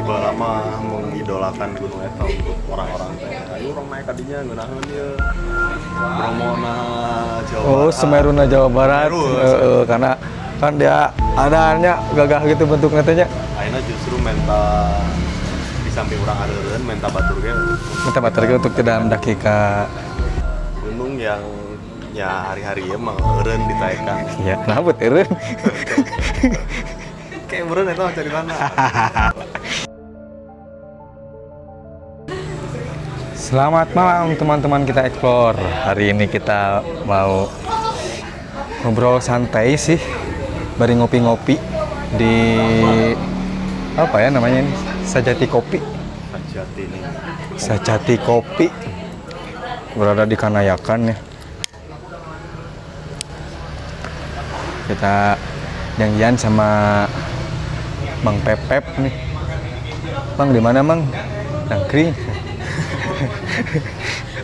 baheula mah mengidolakan gunung eta untuk orang-orang teh. Ayo orang naik kadinya ngeunaheun ieu. Bromona Jawa Barat. Oh, Semeruna Jawa Barat. Karena kan dia adanya gagah gitu bentuknya teh nya. Ayeuna justru menta di samping urang areureun menta batur ge. Minta batur ge untuk tidak mendaki ke Gunung yang ya hari-hari emang eureun ditaekan. ya, kenapa eureun? Kayak eureun eta cari mana. Selamat malam teman-teman kita explore. Hari ini kita mau ngobrol santai sih, bari ngopi-ngopi di apa ya namanya ini? Sajati Kopi. Sajati ini. Sajati Kopi berada di Kanayakan ya. Kita janjian sama Bang Pepep nih. Bang di mana Bang? Nangkring.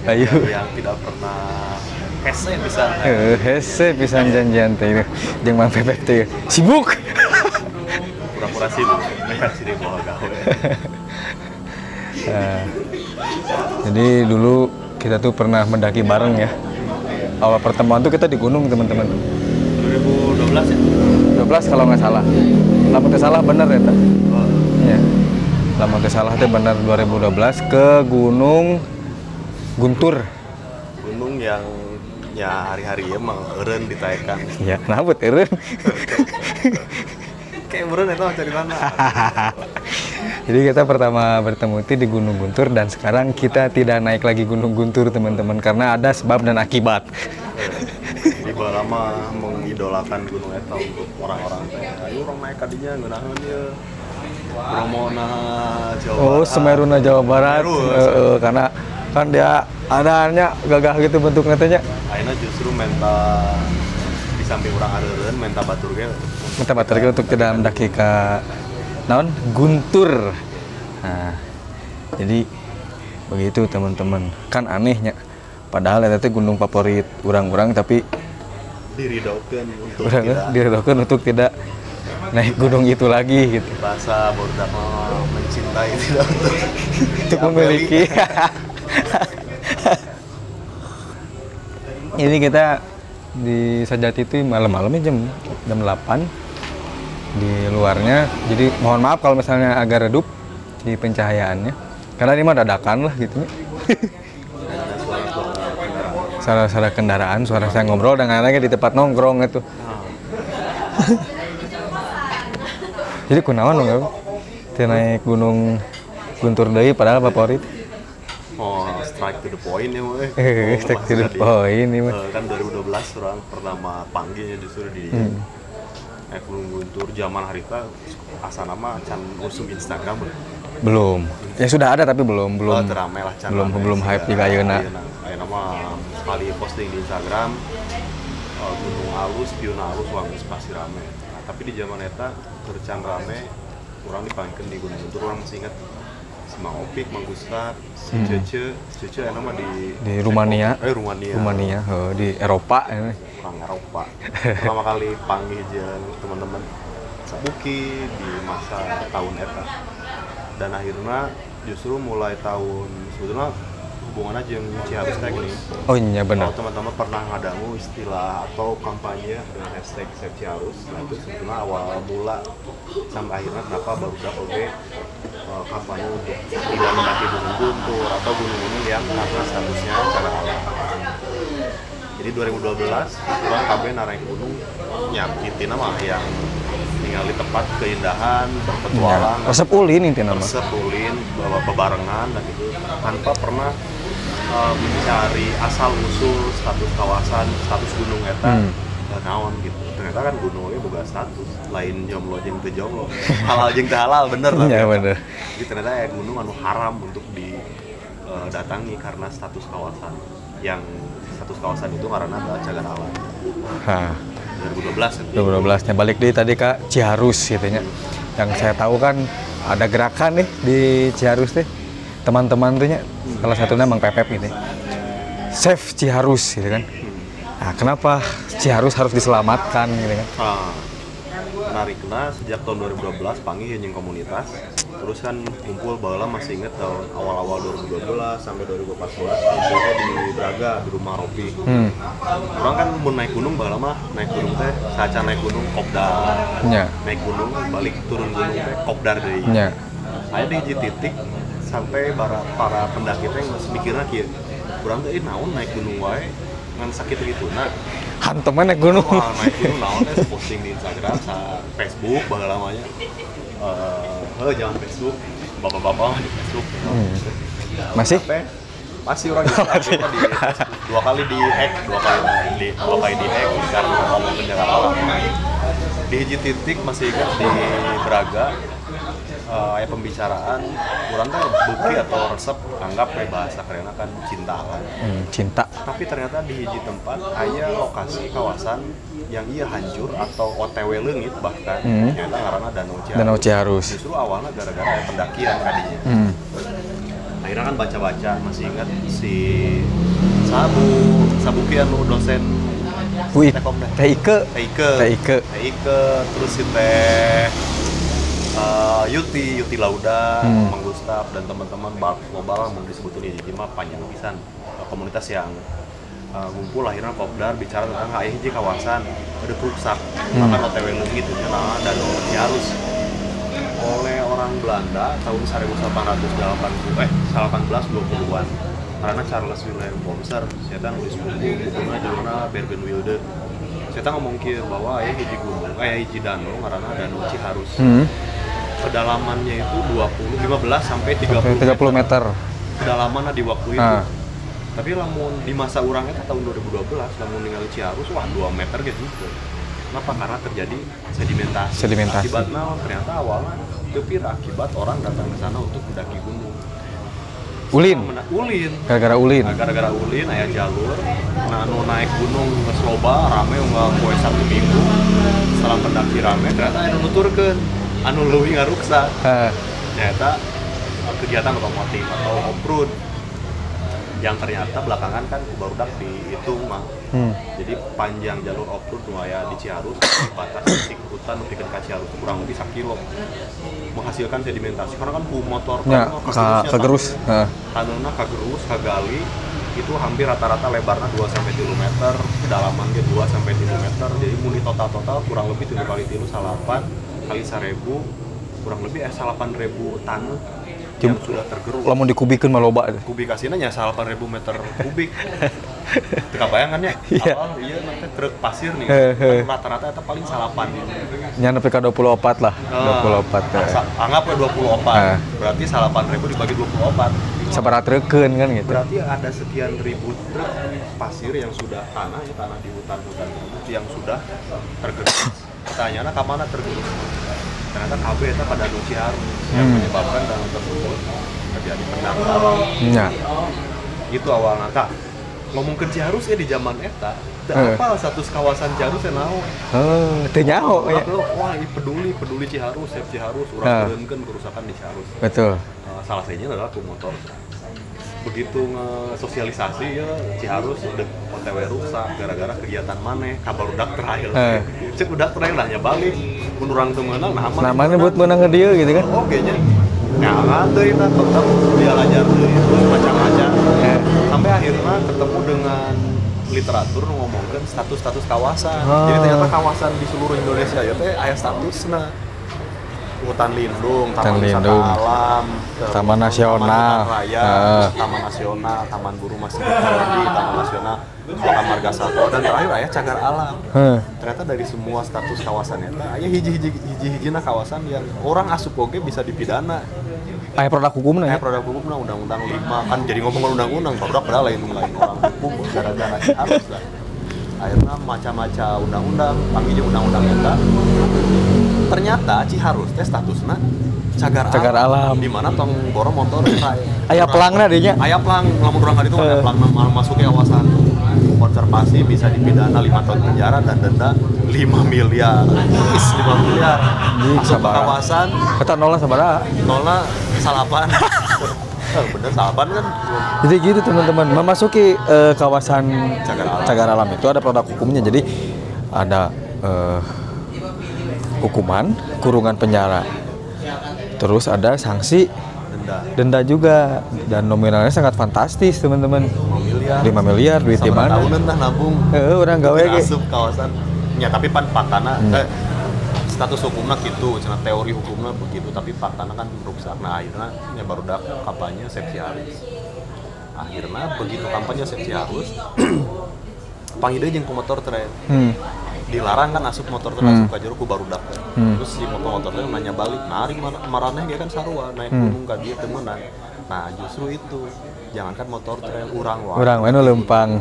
Ayo. Yang tidak pernah hese bisa. Hese pisan janjian teh jeung Bang Pepep teh. Sibuk. Pura-pura sibuk. Kasih di bawah gawe. Jadi dulu kita tuh pernah mendaki bareng ya. Awal pertemuan tuh kita di gunung teman-teman. 2012 ya? 12 kalau nggak salah. Lamun teu salah bener ya teh. Iya. Lamun teu salah teh bener 2012 ke Gunung Guntur. Gunung yang ya hari-hari emang eureun ditaekan. Iya, kenapa eureun? Kayak eureun eta cari mana. Jadi kita pertama bertemu itu di Gunung Guntur dan sekarang kita tidak naik lagi Gunung Guntur teman-teman karena ada sebab dan akibat. Jadi baheula mah mengidolakan gunung eta untuk orang-orang teh. Ayo orang naik kadinya ngeunaheun ieu. Bromona Jawa Barat. Oh, Semeruna Jawa Barat. Karena kan dia adanya gagah gitu bentuknya teh nya. Ayeuna justru menta di samping urang areureun menta batur ge. Minta batur ge untuk tidak mendaki ke naon Guntur. Nah, jadi begitu teman-teman. Kan anehnya. Padahal eta teh gunung favorit urang-urang tapi Diridaukeun untuk urang diridaukeun untuk tidak naik gunung itu lagi gitu. bahasa barudak mencintai tidak Untuk memiliki. Ini kita di Sajati itu malam-malamnya jam 8 di luarnya. Jadi mohon maaf kalau misalnya agak redup di pencahayaannya. Karena ini mah dadakan lah gitu. Suara-suara kendaraan, suara saya ngobrol dan anaknya di tempat nongkrong itu. Jadi kunaon dong, teu naik gunung Guntur deui padahal favorit. Oh, strike to the point ya weh. Strike to the point ini mah. Kan 2012 orang pertama panggilnya justru di naik Gunung Guntur zaman harita asana mah can usum Instagram Belum. Ya sudah ada tapi belum teramai lah can belum hype di ayeuna. Ayeuna mah sekali posting di Instagram gunung alus, piuna alus, wangis pasti rame. Nah, tapi di zaman eta tercan rame, orang dipanggilkan di Gunung Guntur, orang masih ingat si Mang Opik, Mang Gustaf, si Cece enak mah di Rumania. Rumania, di Eropa ini. Orang Eropa. Pertama kali panggil jeung teman-teman sabuki di masa tahun eta. Dan akhirnya justru mulai tahun sebetulnya hubungannya jeung Ciharus teh gini. Oh iya benar. Kalau teman-teman pernah ngadangu istilah atau kampanye dengan hashtag Save Ciharus, nah itu sebetulnya awal mula sampai akhirnya kenapa barudak oke kampanye untuk tidak mendaki Gunung Guntur atau gunung-gunung yang karena statusnya cagar alam. Jadi 2012 orang KB naik gunung nyakitin mah yang tinggal di tempat keindahan, berpetualang, Ya, resep ulin intinya mah. resep ulin, bawa bebarengan dan gitu tanpa pernah mencari asal usul status kawasan, status gunung eta naon gitu. Ternyata kan gunungnya boga status lain jomblo jeung teu jomblo. Halal jeung teu halal bener lah. Iya bener. Jadi ternyata ya gunung anu haram untuk didatangi karena status kawasan. Yang status kawasan itu karena cagar alam. Hah. 2012 ya. 2012-nya balik di tadi Kak Ciharus gitu nya. Yang saya tahu kan ada gerakan nih di Ciharus teh. Teman-teman tuh nya salah satunya Bang Pepep gitu. Save Ciharus gitu kan. Nah, kenapa Ciharus harus diselamatkan gitu kan? menariknya sejak tahun 2012 panggil heuning komunitas. Terus kan kumpul baheula masih inget tahun awal-awal 2012 sampai 2014 kumpulnya di Braga di rumah Ropi. Orang kan mau naik gunung baheula mah naik gunung teh saca naik gunung kopdar. Nya. Naik gunung balik turun gunung teh kopdar deui. Nya. Aya di hiji titik sampai para pendaki teh geus mikirna kieu. Urang teh naon naik gunung wae ngan sakit kituna. Hanteman naik gunung. Wah, naik gunung naon teh posting di Instagram sa Facebook baheula mah nya. Jangan Facebook, bapak-bapak di Facebook. Masih? Masih orang di dua kali di hack karena ngomong ke Jakarta. Di hiji titik masih ingat di Braga, ada pembicaraan kurang teh bukti atau resep anggap kayak bahasa kerennya kan cinta kan. Cinta. Tapi ternyata di hiji tempat aya lokasi kawasan yang iya hancur atau OTW leungit bahkan ternyata ngaranna Danau Ciharus. Justru awalnya gara-gara ada pendakian kadinya. Akhirnya kan baca-baca masih ingat si Sabukian dosen Teike terus si Yuti Lauda, Mang Gustaf dan teman-teman global mau disebutin di mah panjang pisan komunitas yang ngumpul akhirnya kopdar bicara tentang hiji kawasan ada rusak bahkan OTW leungit itu namanya Danau Ciharus oleh orang Belanda tahun 1820-an karena Charles Wilhelm Bomser saya nulis bukunya judulnya Bergenwilde saya ngomong bahwa hiji gunung hiji danau karena Danau Ciharus kedalamannya itu 15 sampai 30 meter kedalaman di waktu itu. Tapi lamun di masa urangnya tahun 2012 lamun ningali Ciharus wah 2 meter gitu. Kenapa? Karena terjadi sedimentasi. Akibatnya ternyata awalnya teu akibat orang datang ke sana untuk mendaki gunung. Ulin. Gara-gara ulin aya jalur. Nah, nu naik gunung geus loba rame enggak poe 1 minggu. Setelah pendaki rame ternyata anu nuturkeun anu leuwih ngaruksa. Ternyata kegiatan otomotif atau off-road yang ternyata belakangan kan barudak dihitung mah. Jadi panjang jalur off-road nu aya di Ciharus batas titik hutan nu pikeun ka Ciharus kurang lebih 1 kilo. Menghasilkan sedimentasi karena kan motor kan kagerus. Taneuna kagerus, kagali itu hampir rata-rata lebarnya 2 sampai 3 meter, kedalamannya 2 sampai 3 meter. Jadi mun di total kurang lebih 7 kali 3 salapan kali 1000 kurang lebih 8.000 tanah yang sudah tergerus. Lamun dikubikeun mah loba. Kubikasina nya 8.000 meter kubik. Teu kabayang kan nya? Awal ieu nanti truk pasir nih. Rata-rata eta paling 8. Nya nepi ka 24 lah. 24. Anggap we 24. Berarti 8.000 dibagi 24. Sabaraha treukeun kan gitu. Berarti ada sekian ribu truk pasir yang sudah tanah di hutan-hutan yang sudah tergerus. Pertanyaannya ka mana tergerus? Ternyata KB itu pada Danau Ciharus yang menyebabkan danau tersebut terjadi pendangkalan. Itu awalnya. Ngomong ke Ciharus di zaman eta, apa satu kawasan Ciharus yang naon? Teu nyaho ya. Wah, peduli Ciharus, Save Ciharus, urang keunkeun kerusakan di Ciharus. Betul. Salah satunya adalah kumotor. Begitu nge-sosialisasi ya Ciharus udah OTW rusak gara-gara kegiatan maneh kabarudak terakhir. Cek udah terakhir lah balik mun urang teu meunang namanya buat meunang ke dieu gitu kan. Oke nya. Nah, teh kita tetap dia ajar terus macam-macam. Sampai akhirnya ketemu dengan literatur ngomongkeun status-status kawasan. Jadi ternyata kawasan di seluruh Indonesia ya teh aya statusna. Hutan lindung, taman wisata alam, taman nasional, taman nasional, taman buru masih di taman nasional, kawasan marga satwa dan terakhir aya cagar alam. Ternyata dari semua status kawasannya, aya hiji-hijina kawasan yang orang asup oge bisa dipidana. Aya produk hukumna ya? Produk hukumna Undang-Undang 5 kan jadi ngomong undang-undang, produk padahal lain orang hukum gara-gara harus lah. Akhirnya macam-macam undang-undang, panggilnya undang-undang eta. Ternyata Ciharus teh statusna cagar alam. Di mana tong boro motor aya pelangna dieu nya. Aya pelang, lamun urang ka ditu aya pelang masuk ke kawasan konservasi bisa dipidana 5 tahun penjara dan denda 5 miliar. 5 miliar. Masuk ke kawasan eta nolna sabaraha? Nolna salapan. Bener salapan kan. Jadi gitu teman-teman, memasuki kawasan cagar alam itu ada produk hukumnya. Jadi ada hukuman kurungan penjara. Terus ada sanksi denda juga, dan nominalnya sangat fantastis teman-teman. 5 miliar duit di mana? Tahunan lah nabung. Orang gawe ge. Asup kawasan. Ya tapi faktana status hukumnya gitu, cenah teori hukumnya begitu, tapi faktana kan merusak. Nah, akhirnya ya baru dak kampanye Sepsi Harus. Akhirnya begitu kampanye Sepsi Harus panggil jeung ku motor trail. Dilarang kan asup motor trail asup ka jero ku barudak. Terus si motor trail nanya balik, "Nari maraneh ge kan sarua naik gunung ka dieu teu meunang." Nah, justru itu. Jangankan motor trail, urang wae nu lempang.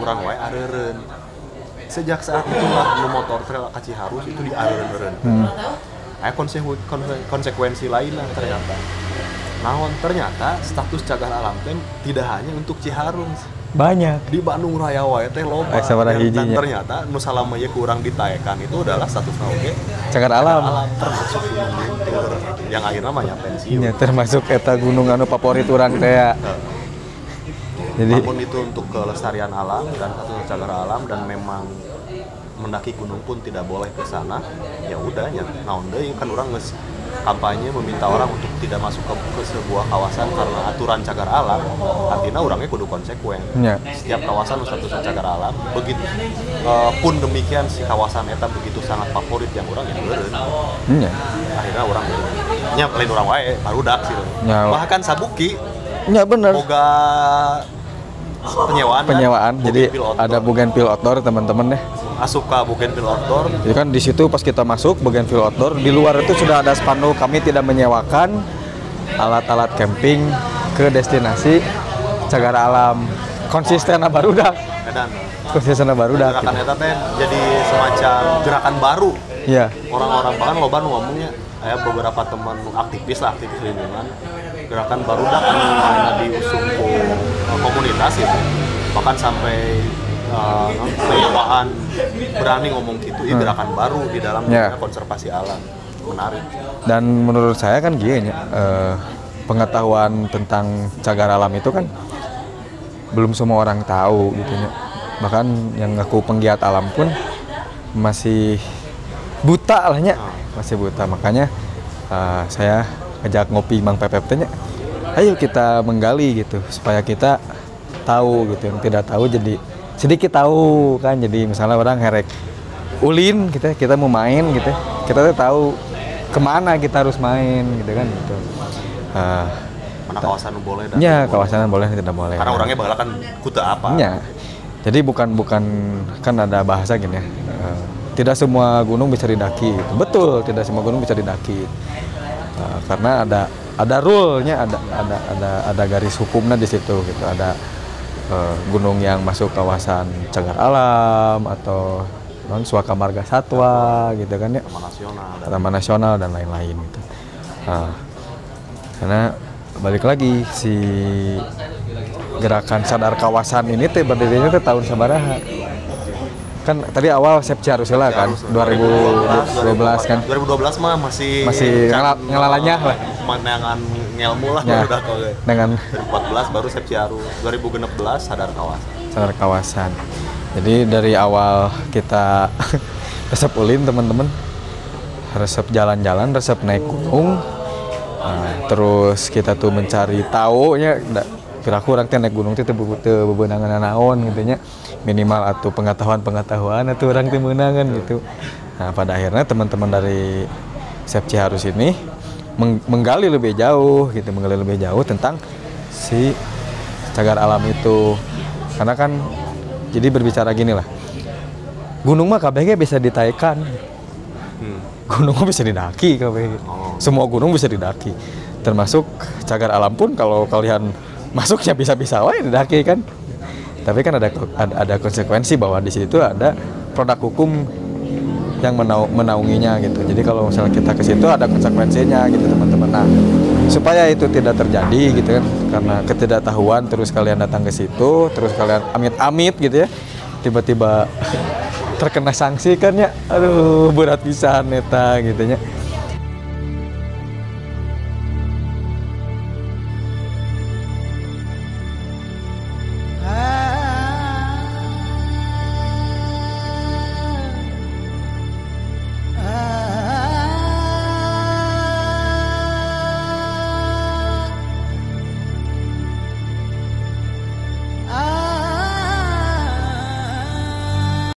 Urang wae areureun. Sejak saat itulah nu motor trail ka Ciharus itu diareureun-areureun. Aya konsekuensi lain lah ternyata. Naon ternyata status cagar alam teh tidak hanya untuk Ciharus. Banyak Di Bandung Raya wae teh loba. Dan ternyata nu salama ye kurang ditaekan itu adalah statusna oge cagar alam. Termasuk Gunung Guntur yang akhirnya mah nya pensiun. Ya, termasuk eta gunung anu favorit urang teh ya. Jadi namun itu untuk kelestarian alam dan status cagar alam, dan memang mendaki gunung pun tidak boleh ke sana. Ya udah nya naon deui kan urang geus kampanye meminta orang untuk tidak masuk ke sebuah kawasan karena aturan cagar alam. Artinya orangnya kudu konsekuen. Ya. Setiap kawasan status cagar alam begitu pun demikian si kawasan eta begitu sangat favorit yang orang yang beureun. Ya. Akhirnya orang nya lain urang wae barudak sih. Ya. Bahkan Sabuki ya bener. boga penyewaan. Kan? Jadi ada Bougainville Outdoor teman-teman deh. Asup ka Bougainville Outdoor. Jadi kan di situ pas kita masuk Bougainville Outdoor, di luar itu sudah ada spanduk kami tidak menyewakan alat-alat camping ke destinasi cagar alam. Konsisten barudak. Edan. Konsisten barudak. Gerakan eta teh jadi semacam gerakan baru. Iya. Orang-orang bahkan loba nu ngomongnya aya beberapa teman aktivis lingkungan, gerakan barudak anu mana diusung ku komunitas itu. Bahkan sampai penyewaan berani ngomong gitu, gerakan baru di dalam konservasi alam. Menarik. Dan menurut saya kan gini ya, pengetahuan tentang cagar alam itu kan belum semua orang tahu gitu ya. Bahkan yang ngaku penggiat alam pun masih buta lah ya. Masih buta. Makanya saya ajak ngopi Mang Pepep tanya, ayo kita menggali gitu supaya kita tahu gitu, yang tidak tahu jadi sedikit tahu kan. Jadi misalnya orang herek ulin kita mau main gitu, kita tuh tahu kemana kita harus main gitu kan gitu. Mana kawasan boleh dan ya kawasan boleh tidak boleh. Karena orangnya bakal kan kuta apa? Ya. Jadi bukan kan ada bahasa gini ya. Tidak semua gunung bisa didaki. Gitu. Betul, tidak semua gunung bisa didaki. Karena ada rule-nya, ada garis hukumnya di situ gitu. Ada gunung yang masuk kawasan cagar alam atau Suaka Marga Satwa gitu kan ya. Taman Nasional dan lain-lain gitu. Karena balik lagi si gerakan sadar kawasan ini teh berdirinya teh tahun sabaraha. Kan tadi awal Sepsi Harus lah kan 2012 kan. 2012 mah masih ngelalanya lah. Dengan ngelmu lah ya, udah kok. Dengan 2014 baru Sepsi Harus. 2016 sadar kawasan. Sadar kawasan. Jadi dari awal kita resep ulin teman-teman. Resep jalan-jalan, resep naik gunung. Terus kita tuh mencari tahu nya kira-kira orang teh naik gunung teh bebenangan naon gitu nya. Minimal atau pengetahuan atau orang teh meunangan gitu. Nah, pada akhirnya teman-teman dari Sepsi Harus ini menggali lebih jauh tentang si cagar alam itu. Karena kan jadi berbicara gini lah. Gunung mah kabeh bisa ditaekan. Gunung mah bisa didaki kabeh. Semua gunung bisa didaki. Termasuk cagar alam pun kalau kalian masuknya bisa-bisa wae didaki kan. Tapi kan ada konsekuensi bahwa di situ ada produk hukum yang menaunginya gitu. Jadi kalau misalnya kita ke situ ada konsekuensinya gitu teman-teman. Nah, supaya itu tidak terjadi gitu kan, karena ketidaktahuan terus kalian datang ke situ, terus kalian amit-amit gitu ya, tiba-tiba terkena sanksi kan ya, aduh berat pisan eta gitu nya.